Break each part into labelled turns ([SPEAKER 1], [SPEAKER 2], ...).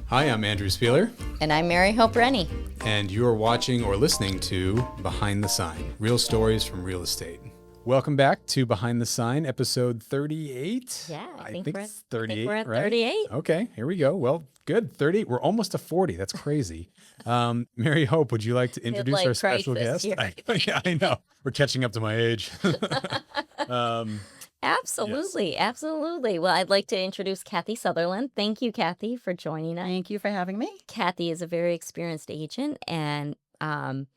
[SPEAKER 1] Hi, I'm Andrew Spieler.
[SPEAKER 2] And I'm Mary Hope Rennie.
[SPEAKER 1] And you're watching or listening to Behind the Sign, Real Stories from Real Estate. Welcome back to Behind the Sign, episode 38.
[SPEAKER 2] Yeah, I think
[SPEAKER 1] it's 38,
[SPEAKER 2] I think we're at
[SPEAKER 1] right?
[SPEAKER 2] 38.
[SPEAKER 1] Okay, here we go. Well, good. 38. We're almost to 40. That's crazy. Mary Hope, would you like to introduce our special guest? Yeah, I know. We're catching up to my age.
[SPEAKER 2] Absolutely.
[SPEAKER 1] Yes.
[SPEAKER 2] Absolutely. Well, I'd like to introduce Kathy Sutherland. Thank you, Kathy, for joining us.
[SPEAKER 3] Thank you for having me.
[SPEAKER 2] Kathy is a very experienced agent and one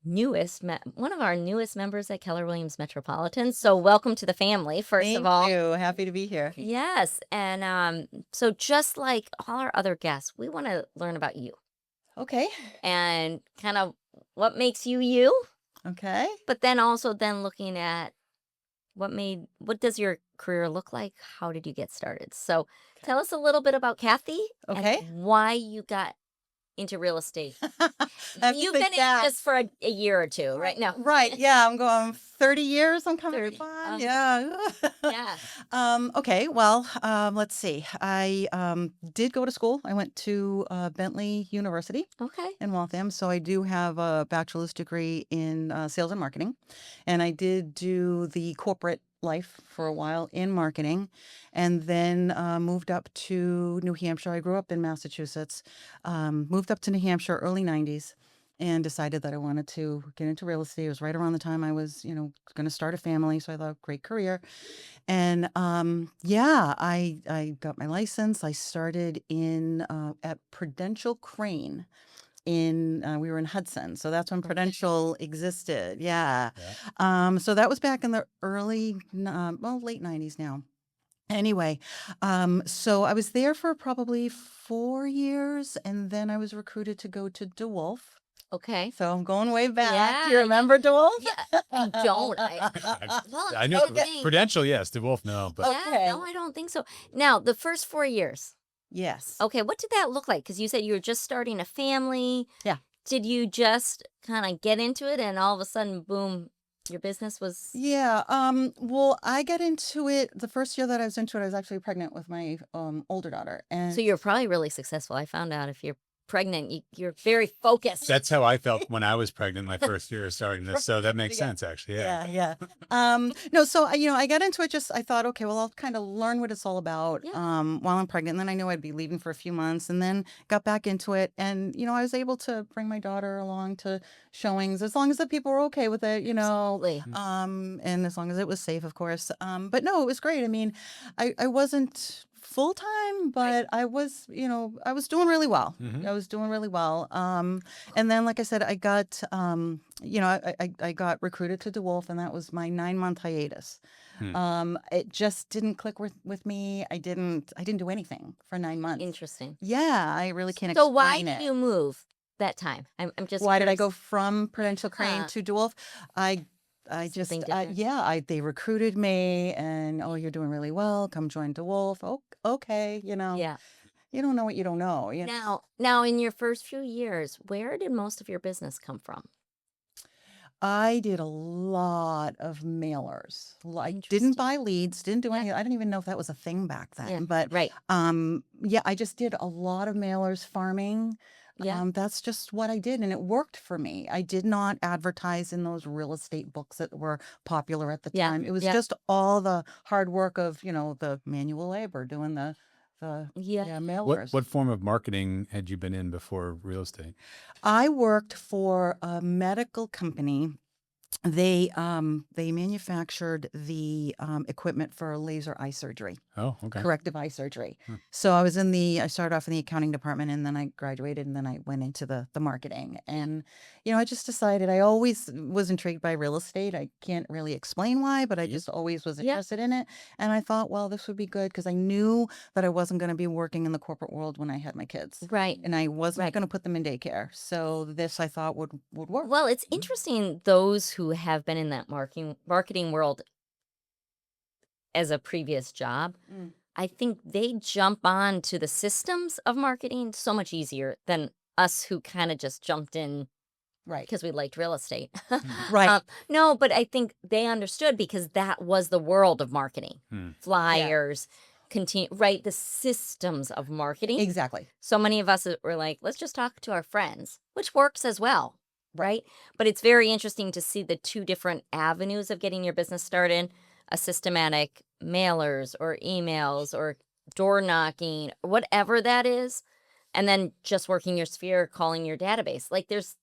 [SPEAKER 2] of our newest members at Keller Williams Metropolitan. So welcome to the family, first of all.
[SPEAKER 3] Thank you. Happy to be here.
[SPEAKER 2] Yes. And so just like all our other guests, we want to learn about you
[SPEAKER 3] Okay.
[SPEAKER 2] and kind of what makes you you,
[SPEAKER 3] Okay.
[SPEAKER 2] but then also looking at what does your career look like? How did you get started? So tell us a little bit about Kathy
[SPEAKER 3] Okay.
[SPEAKER 2] and why you got into real estate. You've been in this for a year or two, right? No.
[SPEAKER 3] Right. Yeah. I'm going 30 years. I'm coming
[SPEAKER 2] 30.
[SPEAKER 3] upon. Yeah.
[SPEAKER 2] Yeah.
[SPEAKER 3] Okay. Well, let's see. I did go to school. I went to Bentley University
[SPEAKER 2] Okay.
[SPEAKER 3] in Waltham. So I do have a bachelor's degree in sales and marketing. And I did do the corporate life for a while in marketing, and then moved up to New Hampshire. I grew up in Massachusetts, moved up to New Hampshire early 90s, and decided that I wanted to get into real estate. It was right around the time I was, going to start a family. So I thought, great career. And I got my license. I started in at Prudential Crane. We were in Hudson, so that's when Prudential existed. Yeah. So that was back in the late 90s now. Anyway, so I was there for probably 4 years, and then I was recruited to go to DeWolf.
[SPEAKER 2] Okay.
[SPEAKER 3] So I'm going way back.
[SPEAKER 2] Yeah.
[SPEAKER 3] You remember DeWolf?
[SPEAKER 2] Yeah, I don't.
[SPEAKER 1] I know Prudential, yes. DeWolf, no. But
[SPEAKER 2] Yeah, no, I don't think so. Now, the first 4 years.
[SPEAKER 3] Yes.
[SPEAKER 2] Okay, what did that look like? Because you said you were just starting a family.
[SPEAKER 3] Yeah.
[SPEAKER 2] Did you just kind of get into it and all of a sudden, boom, your business was...
[SPEAKER 3] Yeah. Well, I got into it the first year that I was into it. I was actually pregnant with my older daughter, and
[SPEAKER 2] So you're probably really successful. I found out if you're pregnant, you're very focused.
[SPEAKER 1] that's how I felt when I was pregnant my first year of starting this. So that makes sense, actually. Yeah.
[SPEAKER 3] Yeah. No, so I got into it. I thought, okay, well, I'll kind of learn what it's all about while I'm pregnant. And then I knew I'd be leaving for a few months, and then got back into it. And I was able to bring my daughter along to showings as long as the people were okay with it.
[SPEAKER 2] Absolutely.
[SPEAKER 3] And as long as it was safe, of course. But no, it was great. I mean, I wasn't full time, but I was doing really well.
[SPEAKER 1] Mhm.
[SPEAKER 3] I was doing really well. And then, like I said, I got, I got recruited to DeWolf, and that was my 9-month hiatus. It just didn't click with me. I didn't do anything for 9 months.
[SPEAKER 2] Interesting.
[SPEAKER 3] Yeah, I really can't
[SPEAKER 2] So
[SPEAKER 3] explain
[SPEAKER 2] why
[SPEAKER 3] it.
[SPEAKER 2] did you move that time? I'm just
[SPEAKER 3] Why did I
[SPEAKER 2] curious.
[SPEAKER 3] go from Prudential Crane to DeWolf?
[SPEAKER 2] Something different?
[SPEAKER 3] They recruited me, and you're doing really well. Come join DeWolf. Oh, okay.
[SPEAKER 2] Yeah.
[SPEAKER 3] You don't know what you don't know.
[SPEAKER 2] Now, in your first few years, where did most of your business come from?
[SPEAKER 3] I did a lot of mailers. I
[SPEAKER 2] Interesting.
[SPEAKER 3] didn't buy leads, didn't do any. I didn't even know if that was a thing back then.
[SPEAKER 2] Yeah,
[SPEAKER 3] But
[SPEAKER 2] right.
[SPEAKER 3] I just did a lot of mailers, farming.
[SPEAKER 2] Yeah.
[SPEAKER 3] That's just what I did, and it worked for me. I did not advertise in those real estate books that were popular at the
[SPEAKER 2] Yeah,
[SPEAKER 3] time. It was
[SPEAKER 2] yeah.
[SPEAKER 3] just all the hard work of the manual labor doing the mailers.
[SPEAKER 1] What form of marketing had you been in before real estate?
[SPEAKER 3] I worked for a medical company. They manufactured the equipment for laser eye surgery.
[SPEAKER 1] Oh, okay.
[SPEAKER 3] Corrective eye surgery. So I started off in the accounting department, and then I graduated, and then I went into the marketing. And, I just decided I always was intrigued by real estate. I can't really explain why, but I just always was interested in it. And I thought, well, this would be good because I knew that I wasn't going to be working in the corporate world when I had my kids.
[SPEAKER 2] Right.
[SPEAKER 3] And I wasn't going to put them in daycare. So this I thought would work.
[SPEAKER 2] Well, it's interesting, those who have been in that marketing world as a previous job, I think they jump on to the systems of marketing so much easier than us who kind of just jumped in
[SPEAKER 3] Right.
[SPEAKER 2] because we liked real estate.
[SPEAKER 3] Right.
[SPEAKER 2] No, but I think they understood because that was the world of marketing. Flyers, continue, right? The systems of marketing.
[SPEAKER 3] Exactly.
[SPEAKER 2] So many of us were like, let's just talk to our friends, which works as well, right? But it's very interesting to see the two different avenues of getting your business started, a systematic mailers or emails or door knocking, whatever that is, and then just working your sphere, calling your database. Like it's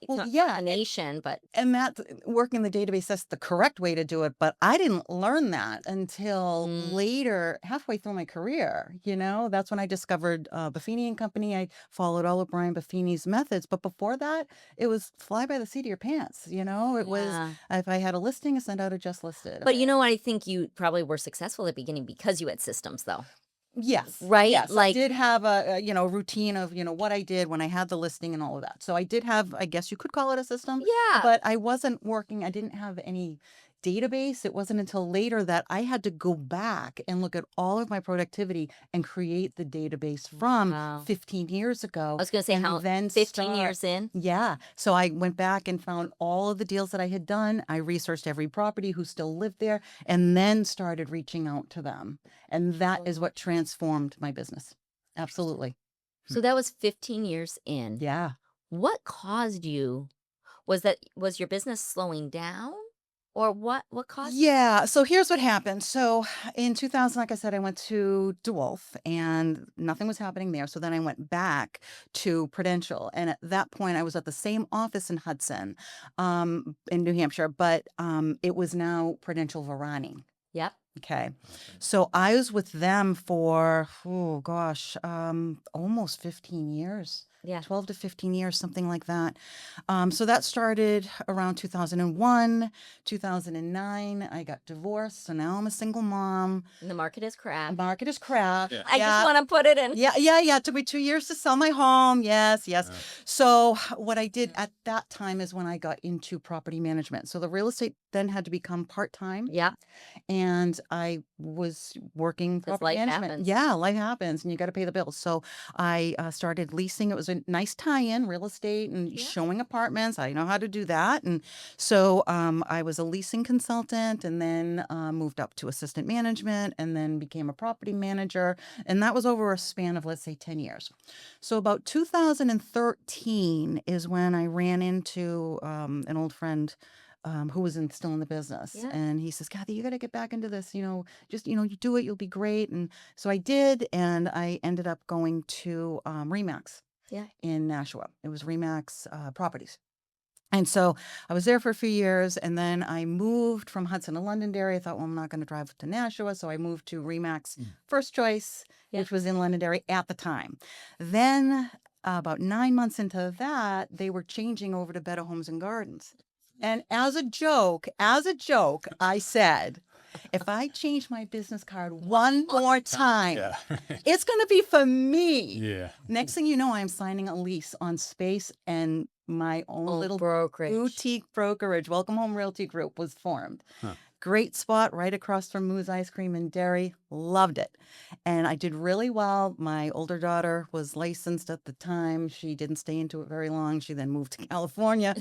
[SPEAKER 3] Well,
[SPEAKER 2] not
[SPEAKER 3] yeah,
[SPEAKER 2] a nation, but
[SPEAKER 3] and that working the database, that's the correct way to do it. But I didn't learn that until later, halfway through my career. That's when I discovered Buffini and Company. I followed all of Brian Buffini's methods. But before that, it was fly by the seat of your pants. It was,
[SPEAKER 2] yeah.
[SPEAKER 3] if I had a listing, I sent out a just listed.
[SPEAKER 2] But you know what? I think you probably were successful at the beginning because you had systems, though.
[SPEAKER 3] Yes.
[SPEAKER 2] Right?
[SPEAKER 3] Yes. I
[SPEAKER 2] Like,
[SPEAKER 3] did have a routine of, what I did when I had the listing and all of that. So I did have, I guess you could call it a system,
[SPEAKER 2] yeah.
[SPEAKER 3] but I wasn't working. I didn't have any database. It wasn't until later that I had to go back and look at all of my productivity and create the database from
[SPEAKER 2] Wow.
[SPEAKER 3] 15 years ago.
[SPEAKER 2] I was going to say,
[SPEAKER 3] and
[SPEAKER 2] how
[SPEAKER 3] then
[SPEAKER 2] 15 years in?
[SPEAKER 3] Yeah. So I went back and found all of the deals that I had done. I researched every property who still lived there and then started reaching out to them. And that is what transformed my business. Absolutely.
[SPEAKER 2] So that was 15 years in.
[SPEAKER 3] Yeah.
[SPEAKER 2] What caused you? Was your business slowing down? Or what caused
[SPEAKER 3] Yeah. So here's what happened. So in 2000, like I said, I went to DeWolf and nothing was happening there. So then I went back to Prudential. And at that point, I was at the same office in Hudson, in New Hampshire, but it was now Prudential Varani.
[SPEAKER 2] Yep.
[SPEAKER 3] Okay. So I was with them for, almost 15 years.
[SPEAKER 2] Yeah.
[SPEAKER 3] 12 to 15 years, something like that. So that started around 2001, 2009. I got divorced. So now I'm a single mom.
[SPEAKER 2] And the market is crap.
[SPEAKER 3] The market is crap.
[SPEAKER 1] Yeah.
[SPEAKER 2] I just want to put it in.
[SPEAKER 3] Yeah. It took me 2 years to sell my home. Yes. So what I did at that time is when I got into property management. So the real estate then had to become part-time.
[SPEAKER 2] Yeah.
[SPEAKER 3] And I was working property
[SPEAKER 2] life
[SPEAKER 3] management.
[SPEAKER 2] happens.
[SPEAKER 3] Yeah, life happens and you got to pay the bills. So I started leasing. It was a nice tie-in, real estate and showing apartments. I know how to do that. And so I was a leasing consultant and then moved up to assistant management and then became a property manager. And that was over a span of, let's say, 10 years. So about 2013 is when I ran into an old friend who was still in the business.
[SPEAKER 2] Yeah.
[SPEAKER 3] And he says, Kathy, you got to get back into this, just, you do it, you'll be great. And so I did. And I ended up going to REMAX in Nashua. It was REMAX Properties. And so I was there for a few years and then I moved from Hudson to Londonderry. I thought, well, I'm not going to drive to Nashua. So I moved to REMAX First Choice, which was in Londonderry at the time. Then about 9 months into that, they were changing over to Better Homes and Gardens. And as a joke, I said, if I change my business card one more time, it's going to be for me.
[SPEAKER 1] Yeah.
[SPEAKER 3] Next thing you know, I'm signing a lease on space and my own little
[SPEAKER 2] brokerage.
[SPEAKER 3] boutique brokerage, Welcome Home Realty Group, was formed. Great spot right across from Moo's Ice Cream and Dairy. Loved it. And I did really well. My older daughter was licensed at the time. She didn't stay into it very long. She then moved to California.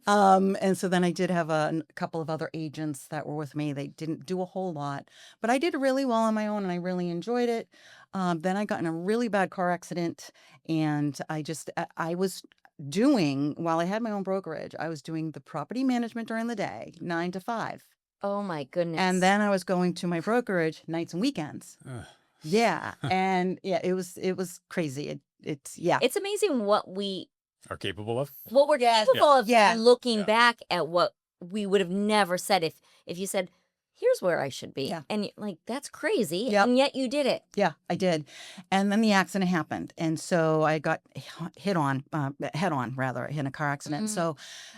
[SPEAKER 3] And so then I did have a couple of other agents that were with me. They didn't do a whole lot, but I did really well on my own and I really enjoyed it. Then I got in a really bad car accident and I was doing, while I had my own brokerage, I was doing the property management during the day, 9 to 5.
[SPEAKER 2] Oh my goodness.
[SPEAKER 3] And then I was going to my brokerage nights and weekends. Yeah. And it was crazy. It's
[SPEAKER 2] It's amazing what we
[SPEAKER 1] are capable of.
[SPEAKER 2] What we're capable of.
[SPEAKER 3] Yeah.
[SPEAKER 2] And looking back at what we would have never said if you said, here's where I should be.
[SPEAKER 3] Yeah.
[SPEAKER 2] And like, that's crazy.
[SPEAKER 3] Yep.
[SPEAKER 2] And yet you did it.
[SPEAKER 3] Yeah, I did. And then the accident happened. And so I got head on in a car accident. So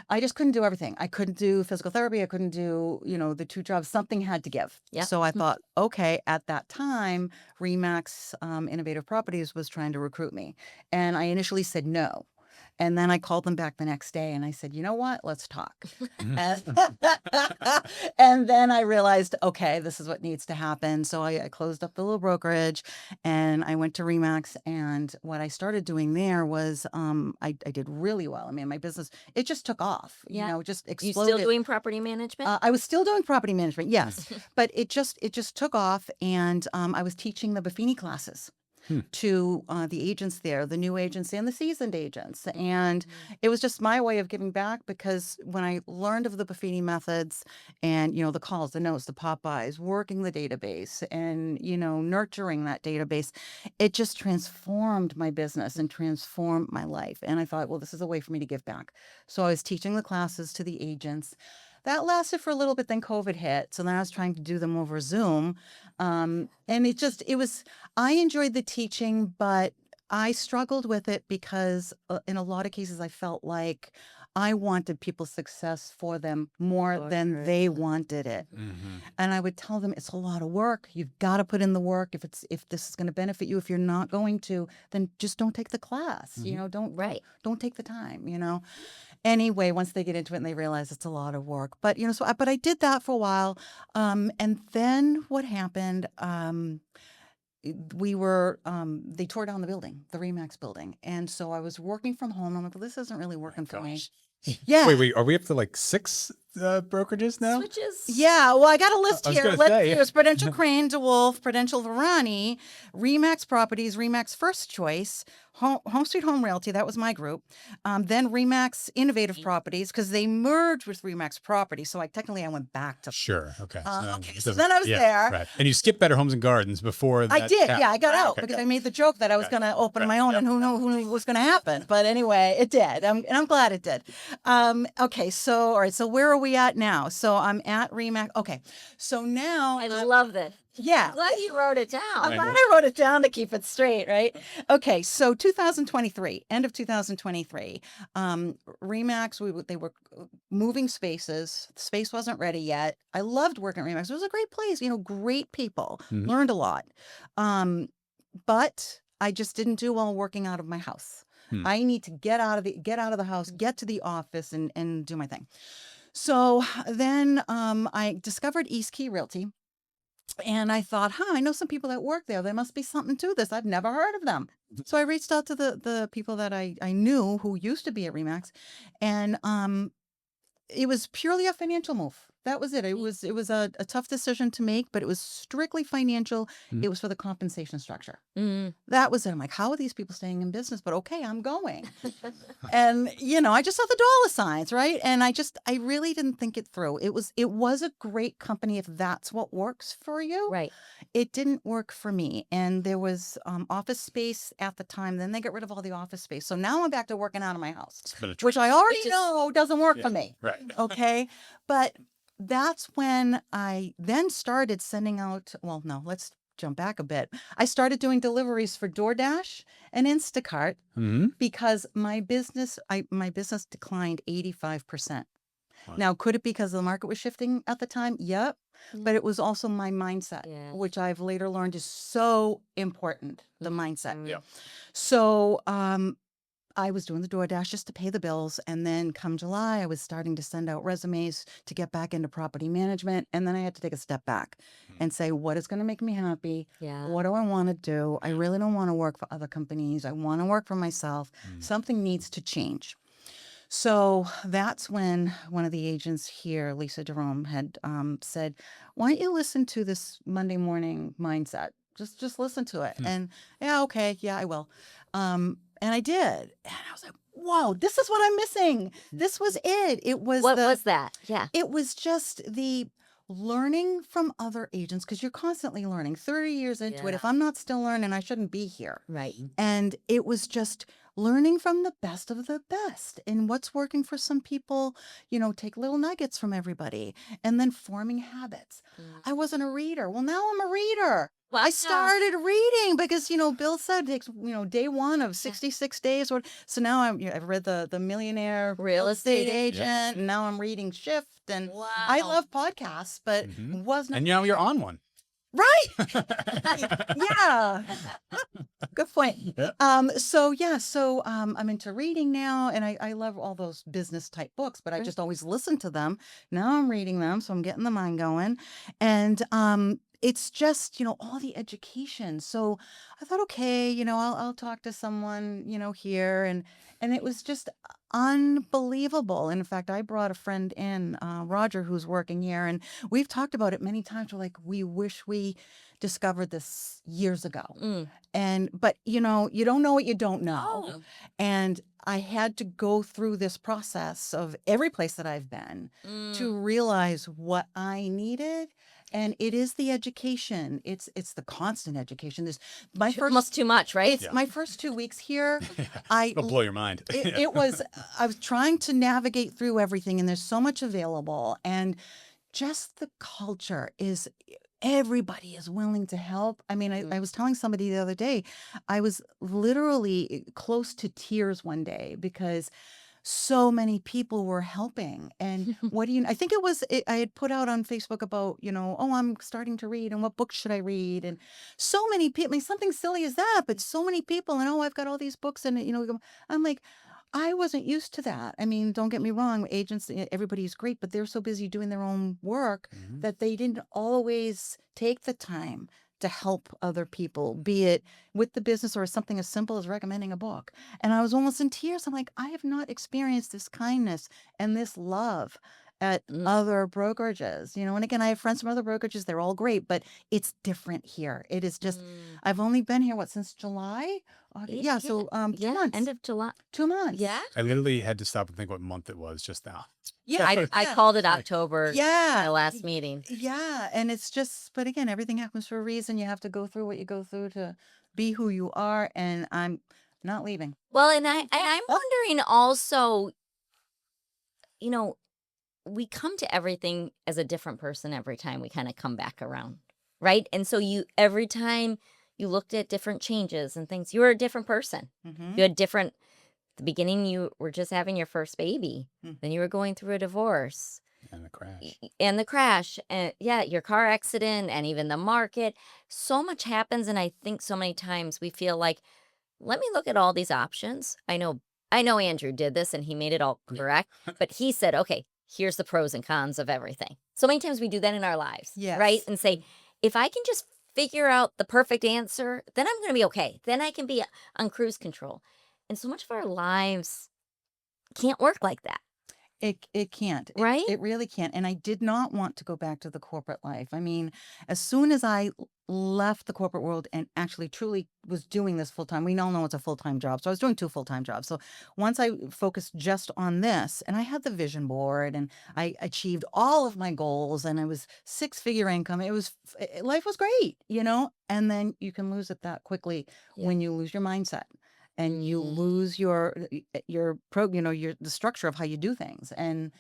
[SPEAKER 3] I just couldn't do everything. I couldn't do physical therapy. I couldn't do, the 2 jobs. Something had to give.
[SPEAKER 2] Yeah.
[SPEAKER 3] So I thought, okay, at that time, REMAX Innovative Properties was trying to recruit me. And I initially said no. And then I called them back the next day and I said, you know what, let's talk. and, and then I realized, okay, this is what needs to happen. So I closed up the little brokerage and I went to REMAX. And what I started doing there was I did really well. I mean, my business, it just took off, just exploded.
[SPEAKER 2] You still doing property management?
[SPEAKER 3] I was still doing property management, yes, but it just took off, and I was teaching the Buffini classes to the agents there, the new agents and the seasoned agents, and it was just my way of giving back, because when I learned of the Buffini methods and the calls, the notes, the pop-bys, working the database, and nurturing that database, it just transformed my business and transformed my life. And I thought, well, this is a way for me to give back. So I was teaching the classes to the agents. That lasted for a little bit, then COVID hit. So then I was trying to do them over Zoom. And I enjoyed the teaching, but I struggled with it because in a lot of cases, I felt like I wanted people's success for them more than they wanted it. And I would tell them, it's a lot of work. You've got to put in the work. If this is going to benefit you, if you're not going to, then just don't take the class. Don't take the time, Anyway, once they get into it and they realize it's a lot of work, but but I did that for a while, and then what happened? They tore down the building, the REMAX building, and so I was working from home. I'm like, well, this isn't really working for me. Yeah.
[SPEAKER 1] Wait, are we up to like 6 brokerages now?
[SPEAKER 2] Switches.
[SPEAKER 3] Yeah, well, I got a list here.
[SPEAKER 1] Let's say,
[SPEAKER 3] There's Prudential Crane, DeWolf, Prudential Varani, REMAX Properties, REMAX First Choice, Home Street Home Realty, that was my group. Then REMAX Innovative Properties, because they merged with REMAX Properties. So technically I went back to.
[SPEAKER 1] Sure. Okay.
[SPEAKER 3] So then I was there.
[SPEAKER 1] Right. And you skipped Better Homes and Gardens before that.
[SPEAKER 3] I did. Yeah, I got out because I made the joke that I was going to open my own, and who knew what was going to happen. But anyway, it did. And I'm glad it did. Okay. So, all right. So where are we at now? So I'm at REMAX. Okay. So now.
[SPEAKER 2] I love this.
[SPEAKER 3] Yeah.
[SPEAKER 2] I'm glad you wrote it down.
[SPEAKER 3] I'm glad I wrote it down to keep it straight, right? Okay, so 2023, end of 2023, REMAX, they were moving spaces. The space wasn't ready yet. I loved working at REMAX. It was a great place, great people, learned a lot. But I just didn't do well working out of my house. I need to get out of the house, get to the office and do my thing. So then I discovered East Key Realty. And I thought, I know some people that work there. There must be something to this. I've never heard of them. So I reached out to the people that I knew who used to be at REMAX. And it was purely a financial move. That was it. It was a tough decision to make, but it was strictly financial. It was for the compensation structure. That was it. I'm like, how are these people staying in business? But okay, I'm going. And, I just saw the dollar signs, right? And I really didn't think it through. It was a great company if that's what works for you.
[SPEAKER 2] Right.
[SPEAKER 3] It didn't work for me. And there was office space at the time. Then they got rid of all the office space. So now I'm back to working out of my house, which I already know doesn't work for me.
[SPEAKER 1] Right.
[SPEAKER 3] Okay. But that's when I then started sending out, well, no, let's jump back a bit. I started doing deliveries for DoorDash and Instacart because my business declined 85%. Wow. Now, could it be because the market was shifting at the time? Yep. But it was also my mindset, which I've later learned is so important, the mindset.
[SPEAKER 1] Yeah.
[SPEAKER 3] So, I was doing the DoorDash just to pay the bills. And then come July, I was starting to send out resumes to get back into property management. And then I had to take a step back and say, what is going to make me happy?
[SPEAKER 2] Yeah.
[SPEAKER 3] What do I want to do? I really don't want to work for other companies. I want to work for myself. Something needs to change. So that's when one of the agents here, Lisa Jerome, had said, why don't you listen to this Monday morning mindset? Just listen to it. And okay. Yeah, I will. And I did. And I was like, whoa, this is what I'm missing. This was it. It was
[SPEAKER 2] What was that? Yeah.
[SPEAKER 3] It was just the learning from other agents, because you're constantly learning. 30 years into it, if I'm not still learning, I shouldn't be here.
[SPEAKER 2] Right.
[SPEAKER 3] And it was just learning from the best of the best and what's working for some people, take little nuggets from everybody and then forming habits. I wasn't a reader. Well, now I'm a reader. Well, I started reading because, Bill said it takes, day one of 66 days. So now I've read the Millionaire Real Estate Agent. Yeah. And now I'm reading Shift. And I love podcasts, but was not.
[SPEAKER 1] And now you're on one.
[SPEAKER 3] Right. Yeah. Good point.
[SPEAKER 1] Yeah.
[SPEAKER 3] I'm into reading now, and I love all those business type books, but I
[SPEAKER 2] Right.
[SPEAKER 3] just always listen to them. Now I'm reading them, so I'm getting the mind going. And it's just, all the education. So I thought, okay, I'll talk to someone, here, and it was just unbelievable. And in fact, I brought a friend in, Roger, who's working here, and we've talked about it many times. We're like, we wish we discovered this years ago. But you don't know what you don't know.
[SPEAKER 2] Oh.
[SPEAKER 3] And I had to go through this process of every place that I've been to realize what I needed. And it is the education. It's the constant education. There's
[SPEAKER 2] Almost too much, right?
[SPEAKER 3] It's my first 2 weeks here.
[SPEAKER 1] It'll blow your mind.
[SPEAKER 3] It was, I was trying to navigate through everything, and there's so much available. And just the culture is, everybody is willing to help. I mean, I was telling somebody the other day, I was literally close to tears one day because so many people were helping. And I think I had put out on Facebook about, oh, I'm starting to read, and what books should I read? And so many people, I mean, something silly as that, but so many people, and, oh, I've got all these books, and, I'm like, I wasn't used to that. I mean, don't get me wrong, agents, everybody's great, but they're so busy doing their own work that they didn't always take the time to help other people, be it with the business or something as simple as recommending a book. And I was almost in tears. I'm like, I have not experienced this kindness and this love at other brokerages, and again, I have friends from other brokerages. They're all great, but it's different here. It is just, I've only been here, since July? Yeah, so 2 months.
[SPEAKER 2] End of July.
[SPEAKER 3] 2 months.
[SPEAKER 2] Yeah.
[SPEAKER 1] I literally had to stop and think what month it was just now.
[SPEAKER 3] Yeah.
[SPEAKER 2] I called it October.
[SPEAKER 3] Yeah.
[SPEAKER 2] My last meeting.
[SPEAKER 3] Yeah. And it's just, but again, everything happens for a reason. You have to go through what you go through to be who you are. And I'm not leaving.
[SPEAKER 2] Well, and I'm wondering also, we come to everything as a different person every time we kind of come back around, right? And so every time you looked at different changes and things, you were a different person. You had different, the beginning you were just having your first baby. Then you were going through a divorce.
[SPEAKER 1] And the crash.
[SPEAKER 2] And your car accident, and even the market. So much happens, and I think so many times we feel like, let me look at all these options. I know Andrew did this, and he made it all correct, but he said, okay, here's the pros and cons of everything. So many times we do that in our lives, right? And say, if I can just figure out the perfect answer, then I'm going to be okay. Then I can be on cruise control. And so much of our lives can't work like that.
[SPEAKER 3] It can't.
[SPEAKER 2] Right?
[SPEAKER 3] It really can't. And I did not want to go back to the corporate life. I mean, as soon as I left the corporate world and actually truly was doing this full time, we all know it's a full-time job. So I was doing 2 full-time jobs. So once I focused just on this, and I had the vision board, and I achieved all of my goals, and it was 6-figure income. Life was great, and then you can lose it that quickly when you lose your mindset. And you lose the structure of how you do things. And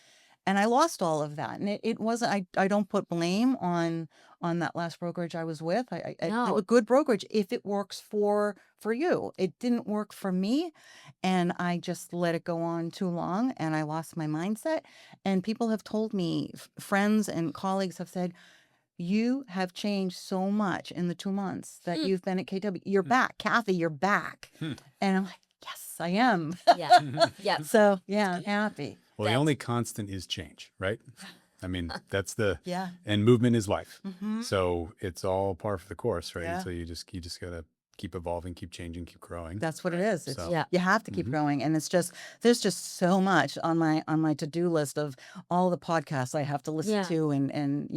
[SPEAKER 3] I lost all of that. And it wasn't, I don't put blame on that last brokerage I was with.
[SPEAKER 2] No.
[SPEAKER 3] A good brokerage, if it works for you. It didn't work for me. And I just let it go on too long, and I lost my mindset. And people have told me, friends and colleagues have said, you have changed so much in the 2 months that you've been at KW. You're back, Kathy, you're back. And I'm like, yes, I am.
[SPEAKER 2] Yeah.
[SPEAKER 3] So, yeah, I'm happy.
[SPEAKER 1] Well, the only constant is change, right? I mean, that's
[SPEAKER 3] Yeah.
[SPEAKER 1] and movement is life. So it's all par for the course, right?
[SPEAKER 3] Yeah.
[SPEAKER 1] So you just gotta keep evolving, keep changing, keep growing.
[SPEAKER 3] That's what it is. It's,
[SPEAKER 1] So-
[SPEAKER 3] you have to keep going. And there's just so much on my to-do list of all the podcasts I have to listen to, and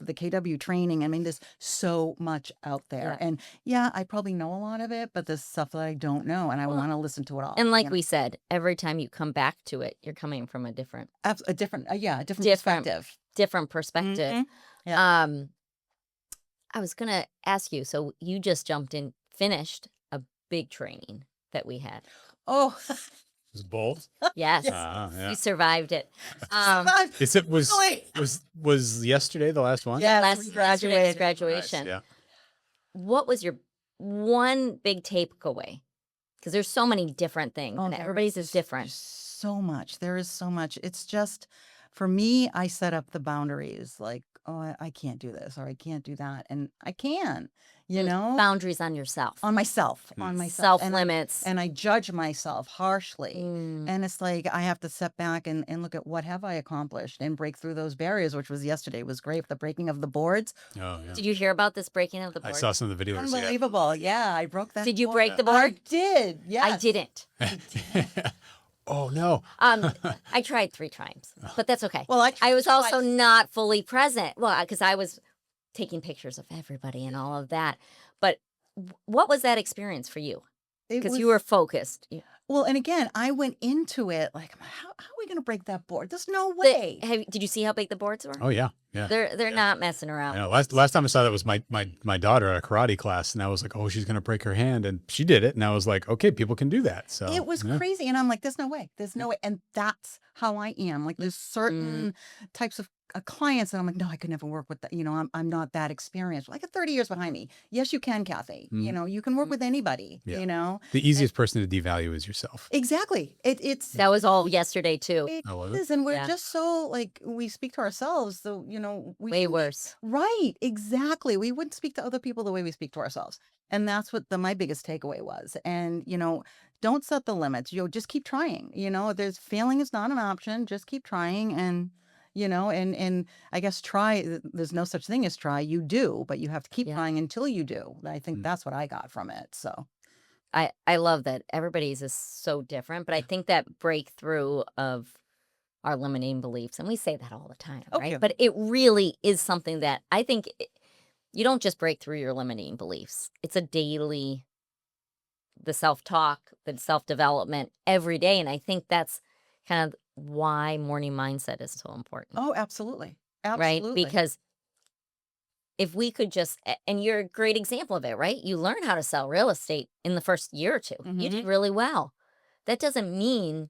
[SPEAKER 3] the KW training. I mean, there's so much out there. And I probably know a lot of it, but there's stuff that I don't know, and I want to listen to it all.
[SPEAKER 2] And like we said, every time you come back to it, you're coming from a different
[SPEAKER 3] perspective.
[SPEAKER 2] different perspective.
[SPEAKER 3] Yeah.
[SPEAKER 2] I was going to ask you, so you just finished a big training that we had.
[SPEAKER 3] Oh,
[SPEAKER 1] It was bold.
[SPEAKER 2] Yes.
[SPEAKER 1] Yeah.
[SPEAKER 2] You survived it.
[SPEAKER 1] Was yesterday the last one?
[SPEAKER 3] yes, we graduated.
[SPEAKER 2] Graduation.
[SPEAKER 1] Nice, yeah.
[SPEAKER 2] What was your one big takeaway? Because there's so many different things, and everybody's is different.
[SPEAKER 3] So much. There is so much. It's just, for me, I set up the boundaries. Like, oh, I can't do this or I can't do that. And I can, you know,
[SPEAKER 2] boundaries on yourself,
[SPEAKER 3] on myself,
[SPEAKER 2] self limits.
[SPEAKER 3] And I judge myself harshly.
[SPEAKER 2] Mm.
[SPEAKER 3] And it's like, I have to step back and look at what have I accomplished and break through those barriers, which was yesterday. It was great. The breaking of the boards.
[SPEAKER 1] Oh, yeah.
[SPEAKER 2] Did you hear about this breaking of the
[SPEAKER 1] I
[SPEAKER 2] board?
[SPEAKER 1] saw some of the videos.
[SPEAKER 3] Unbelievable. Yeah, I broke that.
[SPEAKER 2] Did you break the board?
[SPEAKER 3] I did. Yes.
[SPEAKER 2] I didn't.
[SPEAKER 1] Oh, no.
[SPEAKER 2] I tried 3 times, but that's okay.
[SPEAKER 3] Well,
[SPEAKER 2] I was also not fully present. Well, because I was taking pictures of everybody and all of that. But what was that experience for you? Because you were focused.
[SPEAKER 3] Well, and again, I went into it like, how are we going to break that board? There's no way.
[SPEAKER 2] Did you see how big the boards were?
[SPEAKER 1] Oh, yeah. Yeah.
[SPEAKER 2] They're not messing around.
[SPEAKER 1] I know. Last time I saw that was my daughter at a karate class, and I was like, oh, she's going to break her hand. And she did it. And I was like, okay, people can do that. So
[SPEAKER 3] it was crazy. And I'm like, there's no way. There's no way. And that's how I am. Like there's certain types of clients that I'm like, no, I could never work with that. You know, I'm not that experienced. Like 30 years behind me. Yes, you can, Kathy. You know, you can work with anybody, you know.
[SPEAKER 1] The easiest person to devalue is yourself.
[SPEAKER 3] Exactly.
[SPEAKER 2] That was all yesterday too.
[SPEAKER 3] It is. And we're just so like, we speak to ourselves. So, you know,
[SPEAKER 2] way worse.
[SPEAKER 3] Right. Exactly. We wouldn't speak to other people the way we speak to ourselves. And that's what my biggest takeaway was. And, you know, don't set the limits. You know, just keep trying. You know, failing is not an option. Just keep trying. And, you know, and I guess there's no such thing as try. You do, but you have to keep trying until you do. I think that's what I got from it. So
[SPEAKER 2] I love that everybody's is so different, but I think that breakthrough of our limiting beliefs, and we say that all the time, right? But it really is something that I think you don't just break through your limiting beliefs. It's a daily, the self-talk, the self-development every day. And I think that's kind of why morning mindset is so important.
[SPEAKER 3] Oh, absolutely. Absolutely.
[SPEAKER 2] Right? Because if we could just, and you're a great example of it, right? You learn how to sell real estate in the first year or 2. You did really well. That doesn't mean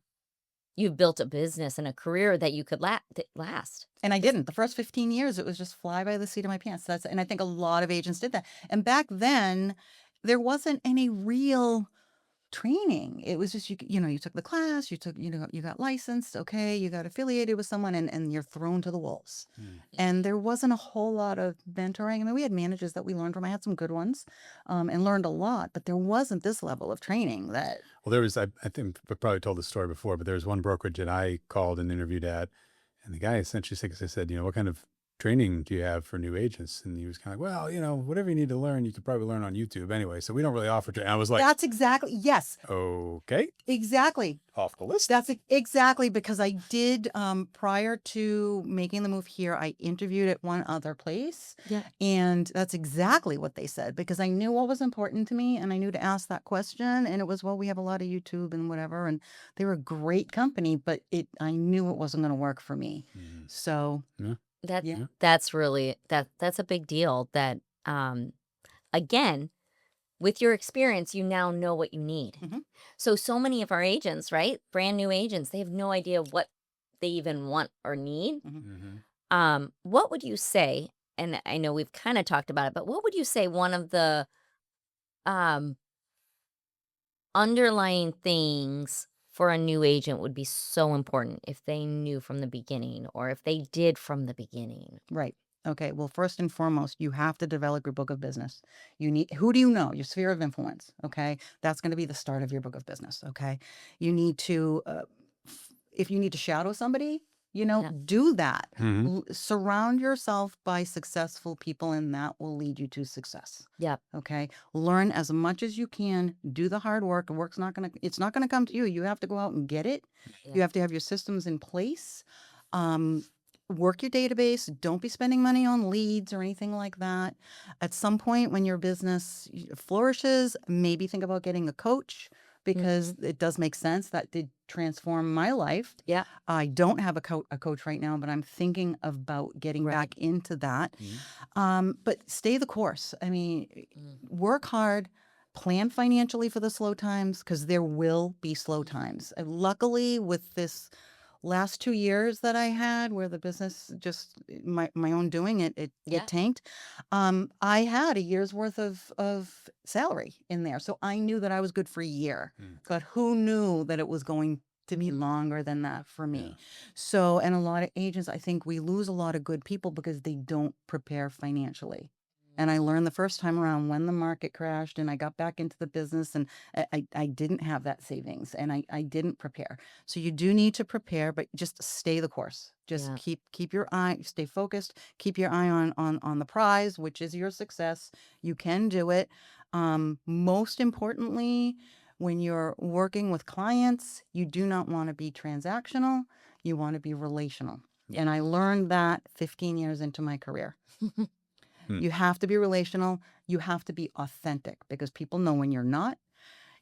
[SPEAKER 2] you've built a business and a career that you could last.
[SPEAKER 3] And I didn't. The first 15 years, it was just fly by the seat of my pants. And I think a lot of agents did that. And back then, there wasn't any real training. It was just, you know, you took the class, you got licensed, okay, you got affiliated with someone and you're thrown to the wolves. And there wasn't a whole lot of mentoring. I mean, we had managers that we learned from. I had some good ones and learned a lot, but there wasn't this level of training that.
[SPEAKER 1] Well, there was, I think I probably told this story before, but there was one brokerage that I called and interviewed at, and the guy essentially said, you know, what kind of training do you have for new agents? And he was kind of like, well, you know, whatever you need to learn, you could probably learn on YouTube anyway. So we don't really offer training. I was like,
[SPEAKER 3] that's exactly, yes.
[SPEAKER 1] Okay.
[SPEAKER 3] Exactly.
[SPEAKER 1] Off the list.
[SPEAKER 3] That's exactly because I did, prior to making the move here, I interviewed at one other place.
[SPEAKER 2] Yeah.
[SPEAKER 3] And that's exactly what they said, because I knew what was important to me and I knew to ask that question. And it was, well, we have a lot of YouTube and whatever. And they were a great company, but I knew it wasn't going to work for me. So.
[SPEAKER 1] Yeah.
[SPEAKER 2] That's really, that's a big deal that, again, with your experience, you now know what you need. So many of our agents, right? Brand new agents, they have no idea what they even want or need. What would you say, and I know we've kind of talked about it, but what would you say one of the underlying things for a new agent would be so important if they knew from the beginning, or if they did from the beginning?
[SPEAKER 3] Right. Okay. Well, first and foremost, you have to develop your book of business. Who do you know? Your sphere of influence. Okay. That's going to be the start of your book of business. Okay. You need to, if you need to shadow somebody, you know, do that. Surround yourself by successful people, and that will lead you to success.
[SPEAKER 2] Yep.
[SPEAKER 3] Okay. Learn as much as you can. Do the hard work. It's not gonna come to you. You have to go out and get it. You have to have your systems in place. Work your database. Don't be spending money on leads or anything like that. At some point when your business flourishes, maybe think about getting a coach, because it does make sense. That did transform my life.
[SPEAKER 2] Yeah.
[SPEAKER 3] I don't have a coach right now, but I'm thinking about getting back into that. But stay the course. I mean, work hard, plan financially for the slow times, because there will be slow times. Luckily, with this last 2 years that I had, where the business just my own doing, it tanked. I had a year's worth of salary in there, so I knew that I was good for a year. But who knew that it was going to be longer than that for me.
[SPEAKER 1] Yeah.
[SPEAKER 3] So, and a lot of agents, I think we lose a lot of good people because they don't prepare financially. And I learned the first time around when the market crashed and I got back into the business and I didn't have that savings and I didn't prepare. So you do need to prepare, but just stay the course. Just
[SPEAKER 2] Yeah.
[SPEAKER 3] keep your eye, stay focused, keep your eye on the prize, which is your success. You can do it. Most importantly, when you're working with clients, you do not want to be transactional. You want to be relational. And I learned that 15 years into my career.
[SPEAKER 1] Hmm.
[SPEAKER 3] You have to be relational. You have to be authentic because people know when you're not.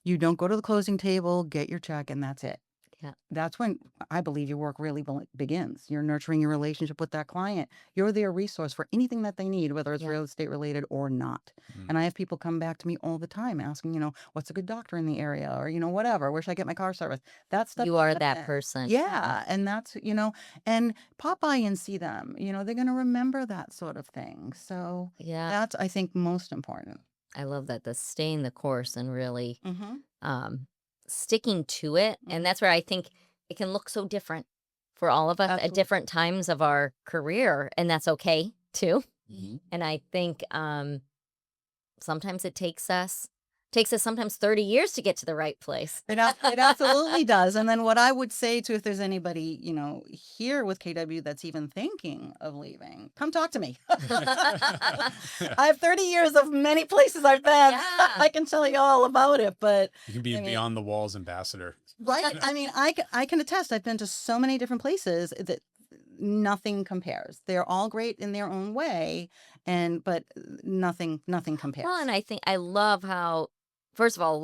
[SPEAKER 3] You don't go to the closing table, get your check, and that's it.
[SPEAKER 2] Yeah.
[SPEAKER 3] That's when I believe your work really begins. You're nurturing your relationship with that client. You're their resource for anything that they need, whether it's
[SPEAKER 2] Yeah.
[SPEAKER 3] real estate related or not. And I have people come back to me all the time asking, what's a good doctor in the area or, whatever. Where should I get my car serviced? That stuff.
[SPEAKER 2] You are that person.
[SPEAKER 3] Yeah. And that's, and pop by and see them. They're going to remember that sort of thing. So
[SPEAKER 2] Yeah.
[SPEAKER 3] that's, I think, most important.
[SPEAKER 2] I love that. The staying the course and really
[SPEAKER 3] Mm-hmm.
[SPEAKER 2] sticking to it. And that's where I think it can look so different for all of us at
[SPEAKER 3] Absolutely.
[SPEAKER 2] different times of our career. And that's okay too.
[SPEAKER 1] Mhm.
[SPEAKER 2] And I think sometimes it takes us sometimes 30 years to get to the right place.
[SPEAKER 3] It absolutely does. And then what I would say to if there's anybody, here with KW that's even thinking of leaving, come talk to me. I have 30 years of many places I've been.
[SPEAKER 2] Yeah.
[SPEAKER 3] I can tell you all about it, but
[SPEAKER 1] You can be a beyond the walls ambassador.
[SPEAKER 3] right. I mean, I can attest. I've been to so many different places that nothing compares. They're all great in their own way, but nothing compares.
[SPEAKER 2] Well, and I think I love how, first of all,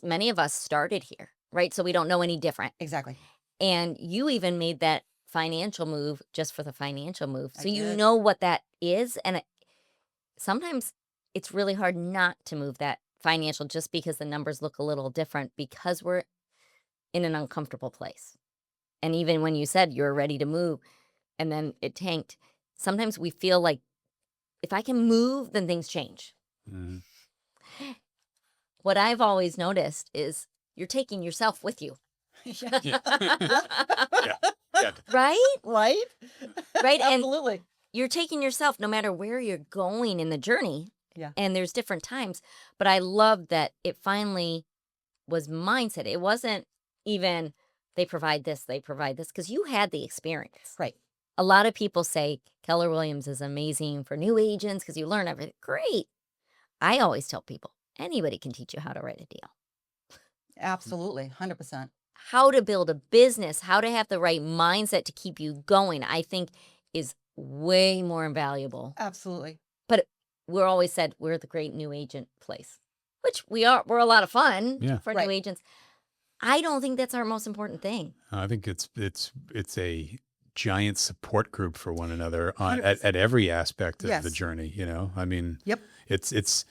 [SPEAKER 2] many of us started here, right? So we don't know any different.
[SPEAKER 3] Exactly.
[SPEAKER 2] And you even made that financial move just for the financial move.
[SPEAKER 3] I
[SPEAKER 2] So you
[SPEAKER 3] did.
[SPEAKER 2] know what that is. And sometimes it's really hard not to move that financial just because the numbers look a little different because we're in an uncomfortable place. And even when you said you're ready to move and then it tanked, sometimes we feel like if I can move, then things change.
[SPEAKER 1] Mhm.
[SPEAKER 2] What I've always noticed is you're taking yourself with you.
[SPEAKER 3] Yeah.
[SPEAKER 1] Yeah. Yeah.
[SPEAKER 2] Right?
[SPEAKER 3] Right?
[SPEAKER 2] Right. And
[SPEAKER 3] Absolutely.
[SPEAKER 2] you're taking yourself no matter where you're going in the journey.
[SPEAKER 3] Yeah.
[SPEAKER 2] And there's different times. But I love that it finally was mindset. It wasn't even they provide this, because you had the experience.
[SPEAKER 3] Right.
[SPEAKER 2] A lot of people say Keller Williams is amazing for new agents because you learn everything. Great. I always tell people anybody can teach you how to write a deal,
[SPEAKER 3] Absolutely. 100%.
[SPEAKER 2] how to build a business, how to have the right mindset to keep you going, I think is way more invaluable.
[SPEAKER 3] Absolutely.
[SPEAKER 2] But we're always said we're the great new agent place, which we are. We're a lot of fun
[SPEAKER 1] Yeah.
[SPEAKER 2] for
[SPEAKER 3] Right.
[SPEAKER 2] new agents. I don't think that's our most important thing.
[SPEAKER 1] I think it's a giant support group for one another on
[SPEAKER 3] 100%.
[SPEAKER 1] at every aspect of the
[SPEAKER 3] Yes.
[SPEAKER 1] journey. I mean,
[SPEAKER 3] Yep.
[SPEAKER 1] it's.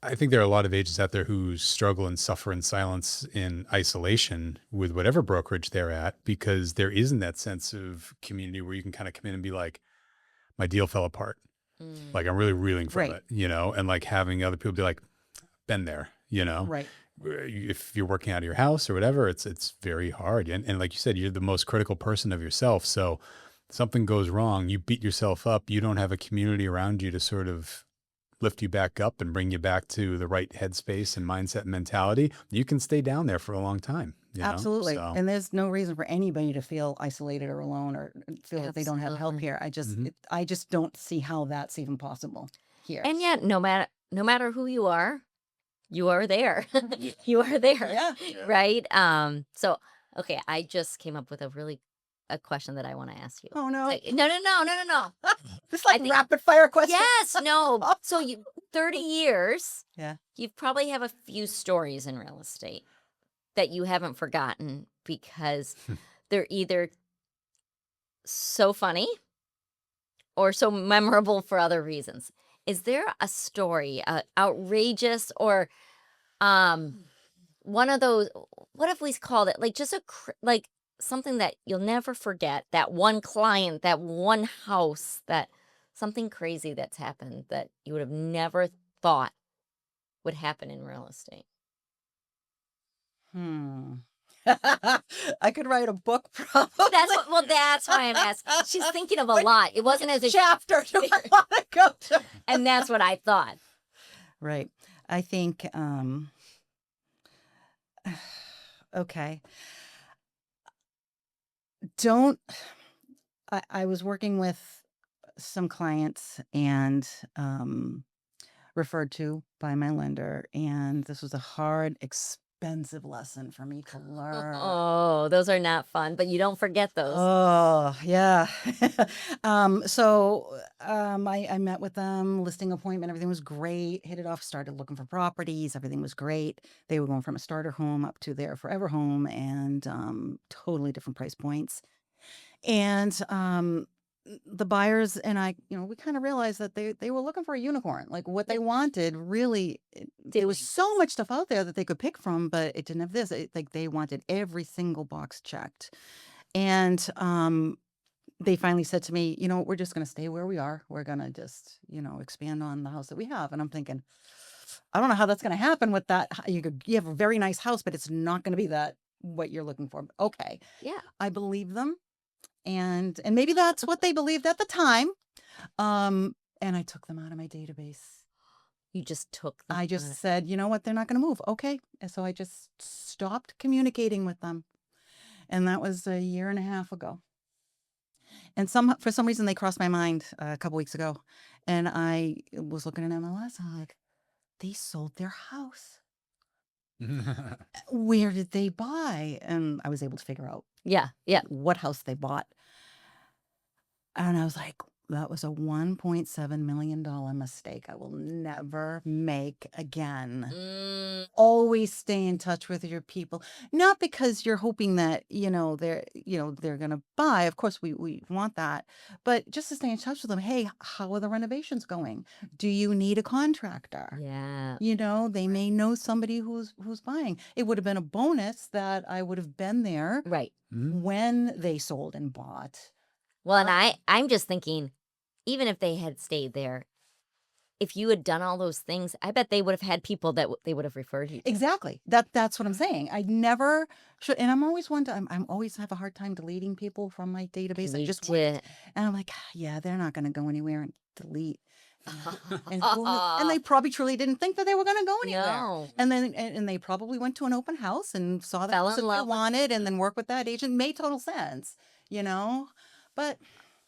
[SPEAKER 1] I think there are a lot of agents out there who struggle and suffer in silence in isolation with whatever brokerage they're at because there isn't that sense of community where you can kind of come in and be like, my deal fell apart. Like I'm really reeling from
[SPEAKER 3] Right.
[SPEAKER 1] it, and like having other people be like, been there,
[SPEAKER 3] Right.
[SPEAKER 1] if you're working out of your house or whatever, it's very hard. And like you said, you're the most critical person of yourself. So something goes wrong, you beat yourself up. You don't have a community around you to sort of lift you back up and bring you back to the right headspace and mindset and mentality. You can stay down there for a long time.
[SPEAKER 3] Absolutely.
[SPEAKER 1] So,
[SPEAKER 3] And there's no reason for anybody to feel isolated or alone or feel that they don't have help
[SPEAKER 2] Absolutely.
[SPEAKER 3] here. I just don't see how that's even possible here.
[SPEAKER 2] And yet, no matter who you are there. You are there.
[SPEAKER 3] Yeah.
[SPEAKER 2] Right? So, okay, I just came up with a question that I want to ask you.
[SPEAKER 3] Oh no.
[SPEAKER 2] No.
[SPEAKER 3] This is like
[SPEAKER 2] think-
[SPEAKER 3] rapid fire question.
[SPEAKER 2] Yes, no. So 30 years,
[SPEAKER 3] Yeah.
[SPEAKER 2] you probably have a few stories in real estate that you haven't forgotten because they're either so funny or so memorable for other reasons. Is there a story, outrageous or one of those, what if we called it like just like something that you'll never forget, that one client, that one house, that something crazy that's happened that you would have never thought would happen in real estate?
[SPEAKER 3] I could write a book probably.
[SPEAKER 2] That's why I'm asking. She's thinking of a
[SPEAKER 3] Which-
[SPEAKER 2] lot. It wasn't as if,
[SPEAKER 3] chapter do I want to go to?
[SPEAKER 2] and that's what I thought.
[SPEAKER 3] Right. I think, okay. Don't, I was working with some clients and referred to by my lender, and this was a hard, expensive lesson for me to learn.
[SPEAKER 2] Oh, those are not fun, but you don't forget those.
[SPEAKER 3] Oh, yeah. I met with them, listing appointment, everything was great. Hit it off, started looking for properties, everything was great. They were going from a starter home up to their forever home and totally different price points. And the buyers and I, we kind of realized that they were looking for a unicorn. Like what they wanted really, there was so much stuff out there that they could pick from, but it didn't have this. Like they wanted every single box checked. And they finally said to me, we're just going to stay where we are. We're going to just, expand on the house that we have. And I'm thinking, I don't know how that's going to happen with that. You have a very nice house, but it's not going to be that what you're looking for. Okay.
[SPEAKER 2] Yeah.
[SPEAKER 3] I believe them. And maybe that's what they believed at the time. And I took them out of my database.
[SPEAKER 2] You just took them.
[SPEAKER 3] I just said, you know what? They're not going to move. Okay. And so I just stopped communicating with them. And that was a year and a half ago. And for some reason, they crossed my mind a couple weeks ago. And I was looking at MLS. I'm like, they sold their house. Where did they buy? And I was able to figure out
[SPEAKER 2] Yeah.
[SPEAKER 3] what house they bought. And I was like, that was a $1.7 million mistake I will never make again. Always stay in touch with your people. Not because you're hoping that, they're going to buy. Of course, we want that. But just to stay in touch with them. Hey, how are the renovations going? Do you need a contractor?
[SPEAKER 2] Yeah.
[SPEAKER 3] They may know somebody who's buying. It would have been a bonus that I would have been there
[SPEAKER 2] Right.
[SPEAKER 3] when they sold and bought.
[SPEAKER 2] Well, and I'm just thinking, even if they had stayed there, if you had done all those things, I bet they would have had people that they would have referred you to.
[SPEAKER 3] Exactly. That's what I'm saying. I never should, and I'm always one to, I'm always have a hard time deleting people from my database.
[SPEAKER 2] Me
[SPEAKER 3] I just
[SPEAKER 2] too.
[SPEAKER 3] wait, and I'm like, yeah, they're not going to go anywhere and delete. And they probably truly didn't think that they were going to go anywhere.
[SPEAKER 2] No.
[SPEAKER 3] And then and they probably went to an open house and saw the
[SPEAKER 2] Fell
[SPEAKER 3] house
[SPEAKER 2] in
[SPEAKER 3] that they
[SPEAKER 2] love with
[SPEAKER 3] wanted, and then work with that agent. Made total sense, But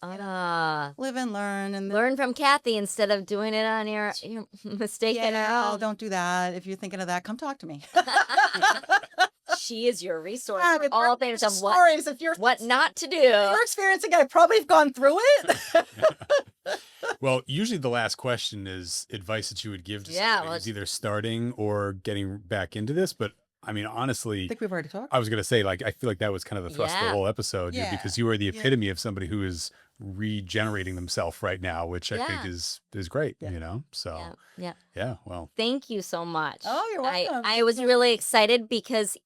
[SPEAKER 3] live and learn, and
[SPEAKER 2] learn from Kathy instead of doing it on your mistaken
[SPEAKER 3] yeah,
[SPEAKER 2] own.
[SPEAKER 3] don't do that. If you're thinking of that, come talk to me.
[SPEAKER 2] She is your resource
[SPEAKER 3] Yeah,
[SPEAKER 2] for
[SPEAKER 3] with
[SPEAKER 2] all things of
[SPEAKER 3] stories. If you're
[SPEAKER 2] what not to do.
[SPEAKER 3] you're experiencing, I probably have gone through it.
[SPEAKER 1] Well, usually the last question is advice that you would give to somebody who's either starting or getting back into this. But I mean, honestly,
[SPEAKER 3] I think we've already talked.
[SPEAKER 1] I was going to say, I feel like that was kind of the thrust of the whole episode, because you are the epitome of somebody who is regenerating themselves right now, which I think is great, So yeah, well,
[SPEAKER 2] thank you so much.
[SPEAKER 3] Oh, you're welcome.
[SPEAKER 2] I was really excited because,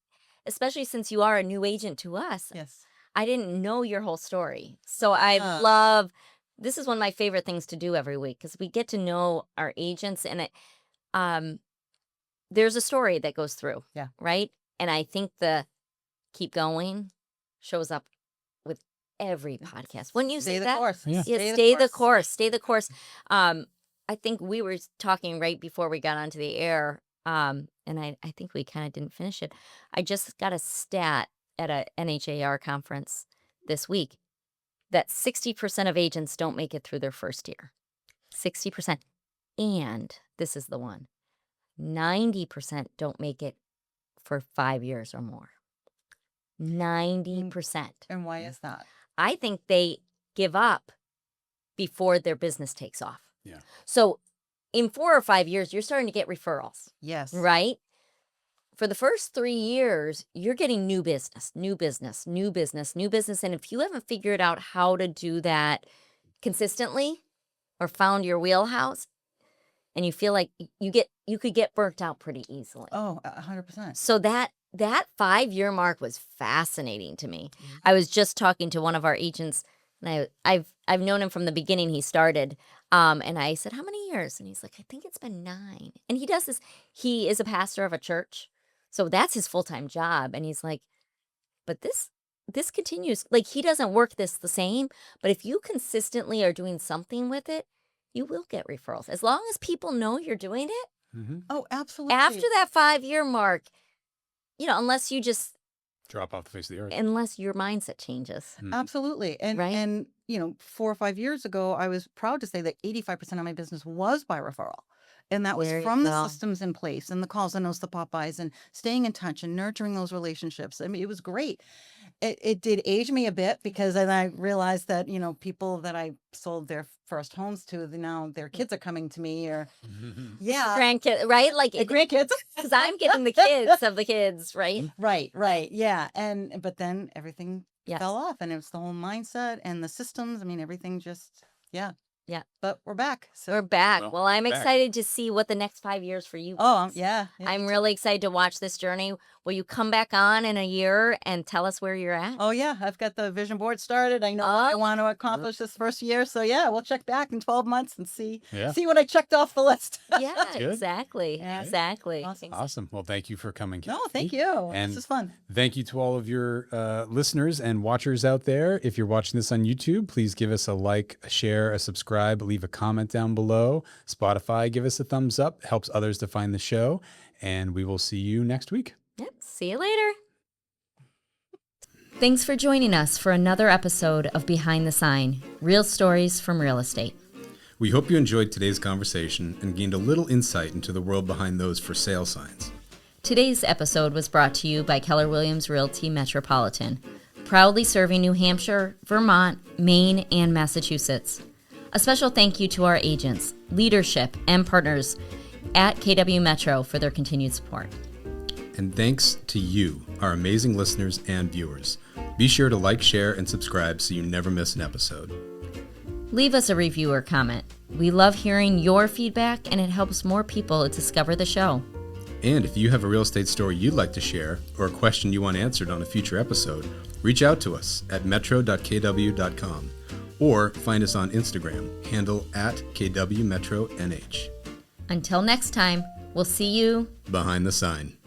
[SPEAKER 2] especially since you are a new agent to us,
[SPEAKER 3] Yes.
[SPEAKER 2] I didn't know your whole story. So I love, this is one of my favorite things to do every week because we get to know our agents, and there's a story that goes through.
[SPEAKER 3] Yeah.
[SPEAKER 2] Right. And I think the keep going shows up with every podcast. Wouldn't you say
[SPEAKER 3] Stay the
[SPEAKER 2] that?
[SPEAKER 3] course.
[SPEAKER 1] Yeah.
[SPEAKER 2] Stay the course. Stay the course. I think we were talking right before we got onto the air, and I think we kind of didn't finish it. I just got a stat at a NHAR conference this week that 60% of agents don't make it through their first year. 60%. And this is the one. 90% don't make it for 5 years or more. 90%.
[SPEAKER 3] And why is that?
[SPEAKER 2] I think they give up before their business takes off.
[SPEAKER 1] Yeah.
[SPEAKER 2] So in 4 or 5 years, you're starting to get referrals,
[SPEAKER 3] Yes.
[SPEAKER 2] right? For the first 3 years, you're getting new business, new business, new business, new business. And if you haven't figured out how to do that consistently or found your wheelhouse, and you feel like you could get burnt out pretty easily.
[SPEAKER 3] Oh, 100%.
[SPEAKER 2] So that 5-year mark was fascinating to me. I was just talking to one of our agents, and I've known him from the beginning he started. And I said, how many years? And he's like, I think it's been 9. And he does this. He is a pastor of a church. So that's his full-time job. And he's like, but this continues. Like, he doesn't work this the same, but if you consistently are doing something with it, you will get referrals. As long as people know you're doing it,
[SPEAKER 3] Oh, absolutely.
[SPEAKER 2] after that 5-year mark, unless you just
[SPEAKER 1] Drop off the face of the earth.
[SPEAKER 2] unless your mindset changes.
[SPEAKER 3] Absolutely. And
[SPEAKER 2] Right?
[SPEAKER 3] and 4 or 5 years ago, I was proud to say that 85% of my business was by referral. And that was
[SPEAKER 2] There you
[SPEAKER 3] from the
[SPEAKER 2] go.
[SPEAKER 3] systems in place and the calls and notes, the pop-bys, and staying in touch and nurturing those relationships. I mean, it was great. It did age me a bit because then I realized that, people that I sold their first homes to, now their kids are coming to me, or yeah,
[SPEAKER 2] Grandkid, right? Like,
[SPEAKER 3] grandkids.
[SPEAKER 2] because I'm getting the kids of the kids, right?
[SPEAKER 3] Right. Yeah. But then everything
[SPEAKER 2] Yes.
[SPEAKER 3] fell off, and it was the whole mindset and the systems. I mean, everything just, yeah.
[SPEAKER 2] Yeah.
[SPEAKER 3] But we're back. So,
[SPEAKER 2] We're back.
[SPEAKER 1] Well,
[SPEAKER 2] Well, I'm
[SPEAKER 1] back.
[SPEAKER 2] excited to see what the next 5 years for you.
[SPEAKER 3] yeah.
[SPEAKER 2] I'm really excited to watch this journey. Will you come back on in a year and tell us where you're at?
[SPEAKER 3] Oh, yeah. I've got the vision board started. I know what I want to accomplish this first year. So, yeah, we'll check back in 12 months and see what I checked off the list.
[SPEAKER 2] Yeah,
[SPEAKER 1] good.
[SPEAKER 2] exactly.
[SPEAKER 3] Yeah.
[SPEAKER 2] Exactly.
[SPEAKER 3] Awesome.
[SPEAKER 1] Awesome. Well, thank you for coming.
[SPEAKER 3] No, thank
[SPEAKER 1] Kathy.
[SPEAKER 3] you.
[SPEAKER 1] And
[SPEAKER 3] This is fun.
[SPEAKER 1] thank you to all of your listeners and watchers out there. If you're watching this on YouTube, please give us a like, a share, a subscribe, leave a comment down below. Spotify, give us a thumbs up. Helps others to find the show. And we will see you next week.
[SPEAKER 2] Yep. See you later. Thanks for joining us for another episode of Behind the Sign, Real Stories from Real Estate.
[SPEAKER 1] We hope you enjoyed today's conversation and gained a little insight into the world behind those for sale signs.
[SPEAKER 2] Today's episode was brought to you by Keller Williams Realty Metropolitan, proudly serving New Hampshire, Vermont, Maine, and Massachusetts. A special thank you to our agents, leadership, and partners at KW Metro for their continued support.
[SPEAKER 1] And thanks to you, our amazing listeners and viewers. Be sure to like, share, and subscribe so you never miss an episode.
[SPEAKER 2] Leave us a review or comment. We love hearing your feedback, and it helps more people discover the show.
[SPEAKER 1] And if you have a real estate story you'd like to share or a question you want answered on a future episode, reach out to us at metro.kw.com or find us on Instagram, handle @KWMetroNH.
[SPEAKER 2] Until next time, we'll see you
[SPEAKER 1] Behind the sign.